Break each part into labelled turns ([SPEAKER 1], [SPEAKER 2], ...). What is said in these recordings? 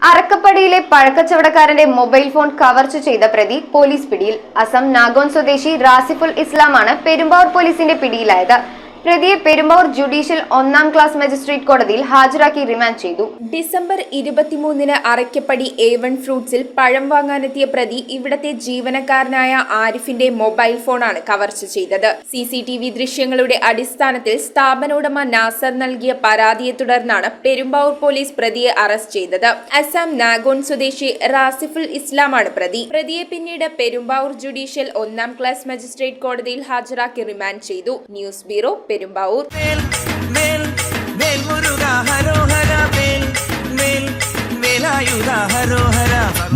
[SPEAKER 1] അറക്കപ്പടിയിലെ പഴക്കച്ചവടക്കാരന്റെ mobile phone കവർച്ച ചെയ്ത പ്രതി പോലീസ് പിടിയിൽ. അസം നാഗോൺ സ്വദേശി റാസിഫുൽ ഇസ്ലാമാണ് പെരുമ്പാവൂർ പോലീസിന്റെ പിടിയിലായത്. പ്രതിയെ പെരുമ്പാവൂർ ജുഡീഷ്യൽ 1-ാം ക്ലാസ് മജിസ്ട്രേറ്റ് കോടതിയിൽ ഹാജരാക്കി റിമാൻഡ് ചെയ്തു.
[SPEAKER 2] ഡിസംബർ 23-ന് അറക്കപ്പടി A1 ഫ്രൂട്ട്സിൽ പഴം വാങ്ങാനെത്തിയ പ്രതി ഇവിടത്തെ ജീവനക്കാരനായ ആരിഫിന്റെ മൊബൈൽ ഫോണാണ് കവർച്ച ചെയ്തത്. CCTV ദൃശ്യങ്ങളുടെ അടിസ്ഥാനത്തിൽ സ്ഥാപന ഉടമ നാസർ നൽകിയ പരാതിയെ തുടർന്നാണ് പെരുമ്പാവൂർ പോലീസ് പ്രതിയെ അറസ്റ്റ് ചെയ്തത്. അസം നാഗോൺ സ്വദേശി റാസിഫുൽ ഇസ്ലാമാണ് പ്രതി. പ്രതിയെ പിന്നീട് പെരുമ്പാവൂർ ജുഡീഷ്യൽ 1-ാം ക്ലാസ് മജിസ്ട്രേറ്റ് കോടതിയിൽ ഹാജരാക്കി റിമാൻഡ് ചെയ്തു. News bureau Perumbavoor.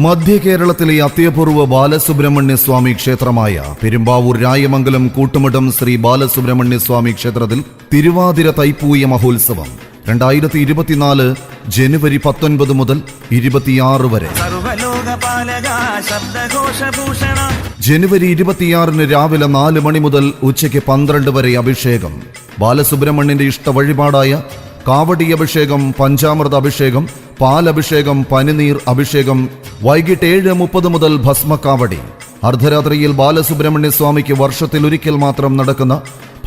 [SPEAKER 3] മധ്യ കേരളത്തിലെ അത്യപൂർവ ബാലസുബ്രഹ്മണ്യ സ്വാമി ക്ഷേത്രമായ പെരുമ്പാവൂർ രായമംഗലം കൂട്ടുമഠം ശ്രീ ബാലസുബ്രഹ്മണ്യ സ്വാമി ക്ഷേത്രത്തിൽ തിരുവാതിര തൈപ്പൂയ മഹോത്സവം 2024 ജനുവരി 19 മുതൽ 26 വരെ. ജനുവരി 26-ന് രാവിലെ 4 മണി മുതൽ ഉച്ചയ്ക്ക് 12 വരെ അഭിഷേകം. ബാലസുബ്രഹ്മണ്യന്റെ ഇഷ്ട വഴിപാടായ കാവടി അഭിഷേകം, പഞ്ചാമൃത അഭിഷേകം, പാലഭിഷേകം, പനിനീർ അഭിഷേകം. വൈകിട്ട് 7:30 മുതൽ ഭസ്മക്കാവടി. അർദ്ധരാത്രിയിൽ ബാലസുബ്രഹ്മണ്യ സ്വാമിക്ക് വർഷത്തിലൊരിക്കൽ മാത്രം നടക്കുന്ന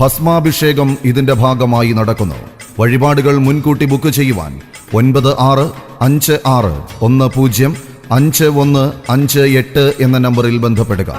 [SPEAKER 3] ഭസ്മാഭിഷേകം ഇതിന്റെ ഭാഗമായി നടക്കുന്നു. വഴിപാടുകൾ മുൻകൂട്ടി ബുക്ക് ചെയ്യുവാൻ 9656105158 എന്ന നമ്പറിൽ ബന്ധപ്പെടുക.